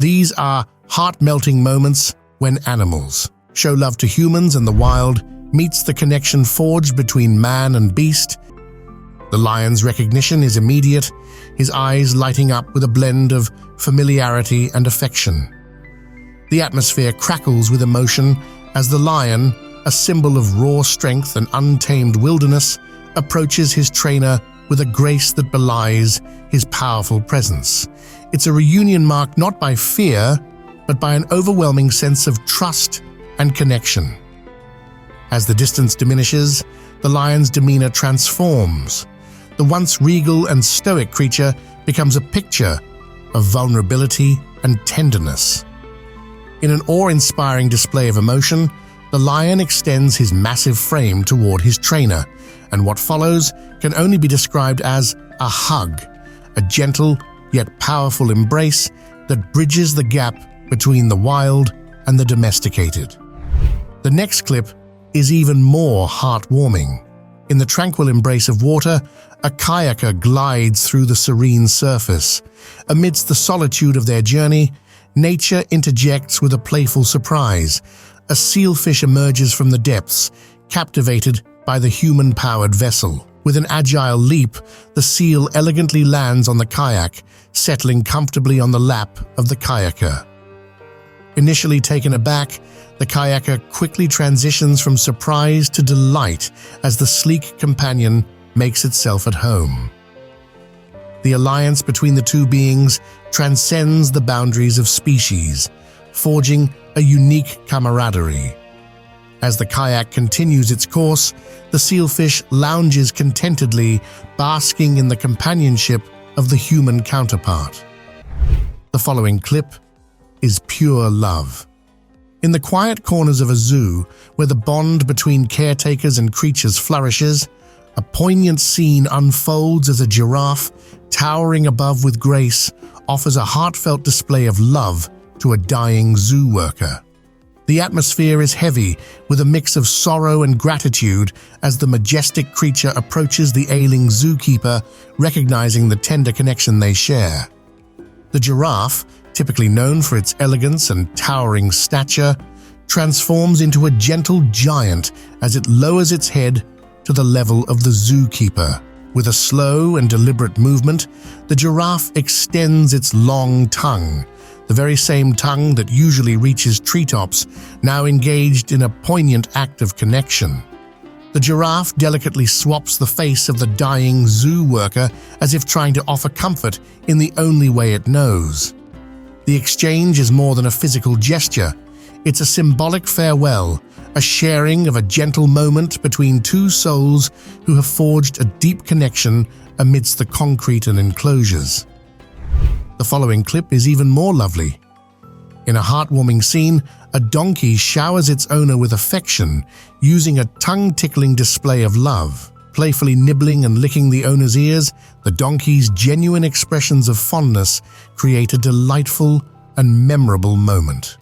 These are heart-melting moments when animals show love to humans and the wild meets the connection forged between man and beast. The lion's recognition is immediate, his eyes lighting up with a blend of familiarity and affection. The atmosphere crackles with emotion as the lion, a symbol of raw strength and untamed wilderness, approaches his trainer with a grace that belies his powerful presence. It's a reunion marked not by fear, but by an overwhelming sense of trust and connection. As the distance diminishes, the lion's demeanor transforms. The once regal and stoic creature becomes a picture of vulnerability and tenderness. In an awe-inspiring display of emotion, the lion extends his massive frame toward his trainer, and what follows can only be described as a hug, a gentle yet powerful embrace that bridges the gap between the wild and the domesticated. The next clip is even more heartwarming. In the tranquil embrace of water, a kayaker glides through the serene surface. Amidst the solitude of their journey, nature interjects with a playful surprise. A sealfish emerges from the depths, captivated by the human-powered vessel. With an agile leap, the seal elegantly lands on the kayak, settling comfortably on the lap of the kayaker. Initially taken aback, the kayaker quickly transitions from surprise to delight as the sleek companion makes itself at home. The alliance between the two beings transcends the boundaries of species, forging a unique camaraderie. As the kayak continues its course, the sealfish lounges contentedly, basking in the companionship of the human counterpart. The following clip is pure love. In the quiet corners of a zoo, where the bond between caretakers and creatures flourishes, a poignant scene unfolds as a giraffe, towering above with grace, offers a heartfelt display of love to a dying zoo worker. The atmosphere is heavy, with a mix of sorrow and gratitude as the majestic creature approaches the ailing zookeeper, recognizing the tender connection they share. The giraffe, typically known for its elegance and towering stature, transforms into a gentle giant as it lowers its head to the level of the zookeeper. With a slow and deliberate movement, the giraffe extends its long tongue, the very same tongue that usually reaches treetops, now engaged in a poignant act of connection. The giraffe delicately swaps the face of the dying zoo worker as if trying to offer comfort in the only way it knows. The exchange is more than a physical gesture. It's a symbolic farewell, a sharing of a gentle moment between two souls who have forged a deep connection amidst the concrete and enclosures. The following clip is even more lovely. In a heartwarming scene, a donkey showers its owner with affection, using a tongue-tickling display of love. Playfully nibbling and licking the owner's ears, the donkey's genuine expressions of fondness create a delightful and memorable moment.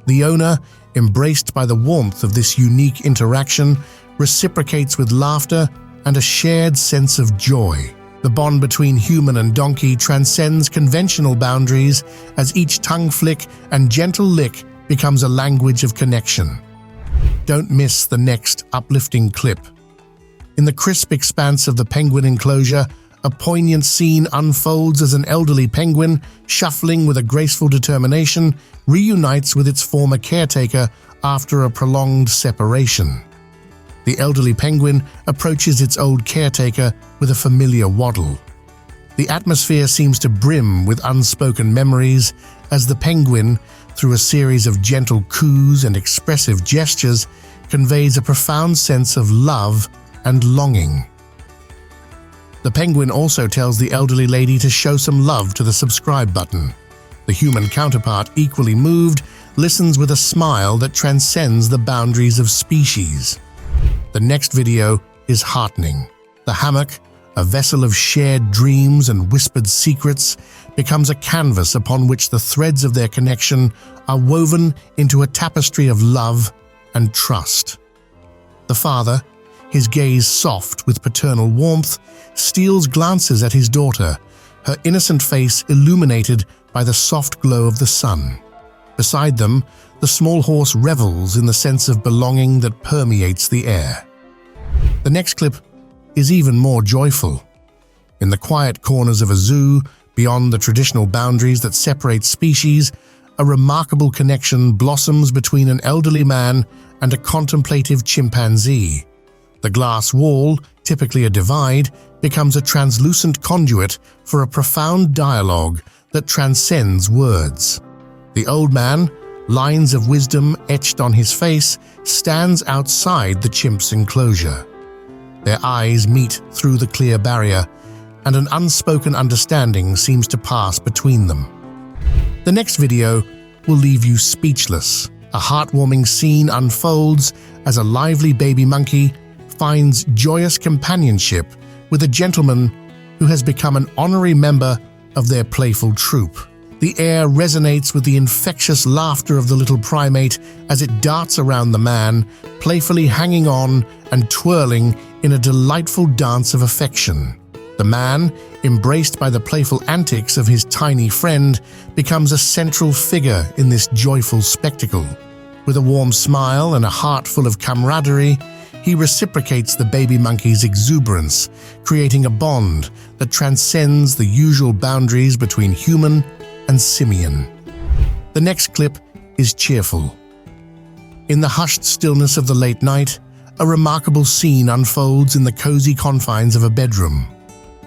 The owner, embraced by the warmth of this unique interaction, reciprocates with laughter and a shared sense of joy. The bond between human and donkey transcends conventional boundaries as each tongue flick and gentle lick becomes a language of connection. Don't miss the next uplifting clip. In the crisp expanse of the penguin enclosure, a poignant scene unfolds as an elderly penguin, shuffling with a graceful determination, reunites with its former caretaker after a prolonged separation. The elderly penguin approaches its old caretaker with a familiar waddle. The atmosphere seems to brim with unspoken memories as the penguin, through a series of gentle coos and expressive gestures, conveys a profound sense of love and longing. The penguin also tells the elderly lady to show some love to the subscribe button. The human counterpart, equally moved, listens with a smile that transcends the boundaries of species. The next video is heartening. The hammock, a vessel of shared dreams and whispered secrets, becomes a canvas upon which the threads of their connection are woven into a tapestry of love and trust. The father, his gaze soft with paternal warmth, steals glances at his daughter, her innocent face illuminated by the soft glow of the sun. Beside them, the small horse revels in the sense of belonging that permeates the air. The next clip is even more joyful. In the quiet corners of a zoo, beyond the traditional boundaries that separate species, a remarkable connection blossoms between an elderly man and a contemplative chimpanzee. The glass wall, typically a divide, becomes a translucent conduit for a profound dialogue that transcends words. The old man, lines of wisdom etched on his face, stands outside the chimp's enclosure. Their eyes meet through the clear barrier, and an unspoken understanding seems to pass between them. The next video will leave you speechless. A heartwarming scene unfolds as a lively baby monkey finds joyous companionship with a gentleman who has become an honorary member of their playful troop. The air resonates with the infectious laughter of the little primate as it darts around the man, playfully hanging on and twirling in a delightful dance of affection. The man, embraced by the playful antics of his tiny friend, becomes a central figure in this joyful spectacle. With a warm smile and a heart full of camaraderie, he reciprocates the baby monkey's exuberance, creating a bond that transcends the usual boundaries between human and simian. The next clip is cheerful. In the hushed stillness of the late night, a remarkable scene unfolds in the cozy confines of a bedroom.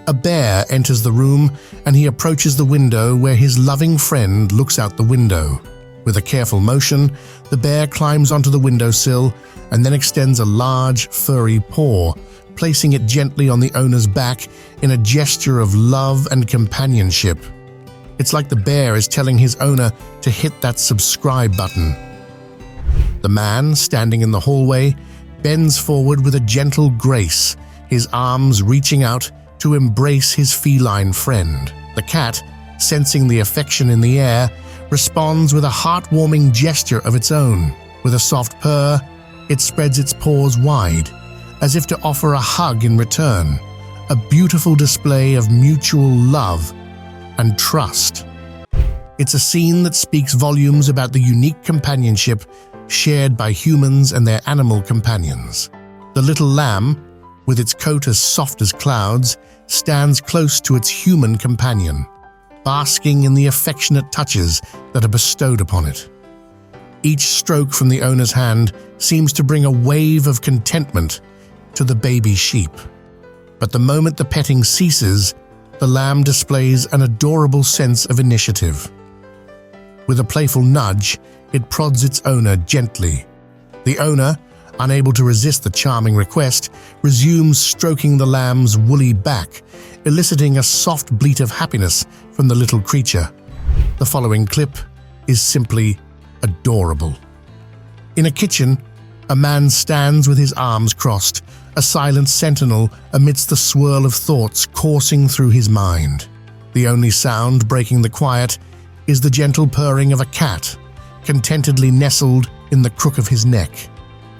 A bear enters the room and he approaches the window where his loving friend looks out the window. With a careful motion, the bear climbs onto the windowsill and then extends a large, furry paw, placing it gently on the owner's back in a gesture of love and companionship. It's like the bear is telling his owner to hit that subscribe button. The man, standing in the hallway, bends forward with a gentle grace, his arms reaching out to embrace his feline friend. The cat, sensing the affection in the air, responds with a heartwarming gesture of its own. With a soft purr, it spreads its paws wide, as if to offer a hug in return, a beautiful display of mutual love and trust. It's a scene that speaks volumes about the unique companionship shared by humans and their animal companions. The little lamb, with its coat as soft as clouds, stands close to its human companion, basking in the affectionate touches that are bestowed upon it. Each stroke from the owner's hand seems to bring a wave of contentment to the baby sheep. But the moment the petting ceases, the lamb displays an adorable sense of initiative. With a playful nudge, it prods its owner gently. The owner, unable to resist the charming request, resumes stroking the lamb's woolly back, eliciting a soft bleat of happiness from the little creature. The following clip is simply adorable. In a kitchen, a man stands with his arms crossed, a silent sentinel amidst the swirl of thoughts coursing through his mind. The only sound breaking the quiet is the gentle purring of a cat, contentedly nestled in the crook of his neck.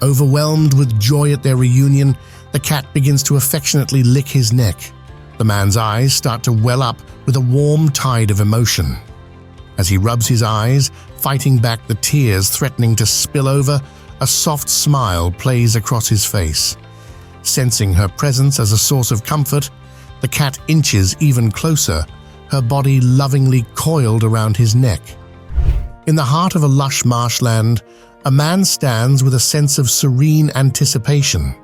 Overwhelmed with joy at their reunion, the cat begins to affectionately lick his neck. The man's eyes start to well up with a warm tide of emotion. As he rubs his eyes, fighting back the tears threatening to spill over, a soft smile plays across his face. Sensing her presence as a source of comfort, the cat inches even closer, her body lovingly coiled around his neck. In the heart of a lush marshland, a man stands with a sense of serene anticipation.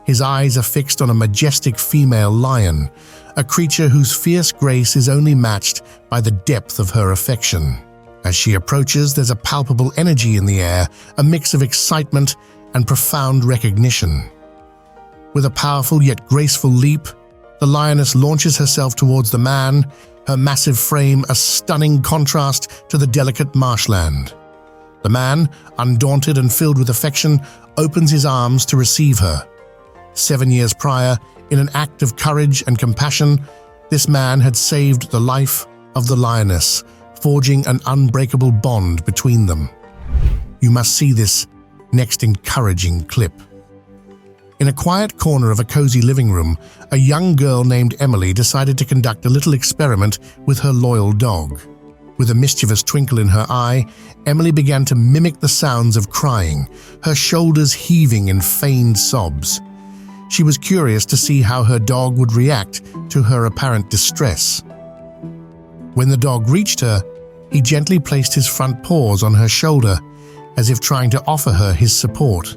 His eyes are fixed on a majestic female lion, a creature whose fierce grace is only matched by the depth of her affection. As she approaches, there's a palpable energy in the air, a mix of excitement and profound recognition. With a powerful yet graceful leap, the lioness launches herself towards the man, her massive frame a stunning contrast to the delicate marshland. The man, undaunted and filled with affection, opens his arms to receive her. 7 years prior, in an act of courage and compassion, this man had saved the life of the lioness, forging an unbreakable bond between them. You must see this next encouraging clip. In a quiet corner of a cozy living room, a young girl named Emily decided to conduct a little experiment with her loyal dog. With a mischievous twinkle in her eye, Emily began to mimic the sounds of crying, her shoulders heaving in feigned sobs. She was curious to see how her dog would react to her apparent distress. When the dog reached her, he gently placed his front paws on her shoulder, as if trying to offer her his support.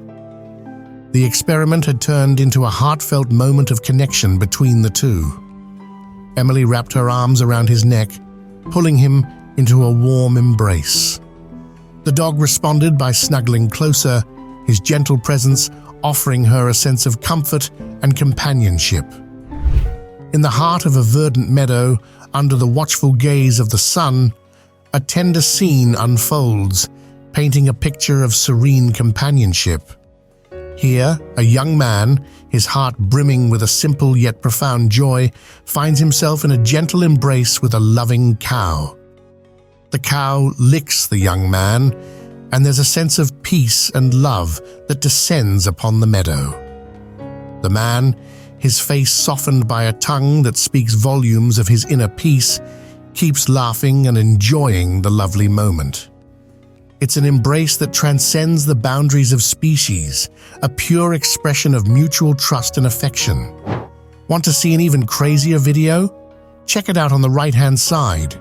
The experiment had turned into a heartfelt moment of connection between the two. Emily wrapped her arms around his neck, pulling him into a warm embrace. The dog responded by snuggling closer, his gentle presence offering her a sense of comfort and companionship. In the heart of a verdant meadow, under the watchful gaze of the sun, a tender scene unfolds, painting a picture of serene companionship. Here, a young man, his heart brimming with a simple yet profound joy, finds himself in a gentle embrace with a loving cow. The cow licks the young man, and there's a sense of peace and love that descends upon the meadow. The man, his face softened by a tongue that speaks volumes of his inner peace, keeps laughing and enjoying the lovely moment. It's an embrace that transcends the boundaries of species, a pure expression of mutual trust and affection. Want to see an even crazier video? Check it out on the right-hand side.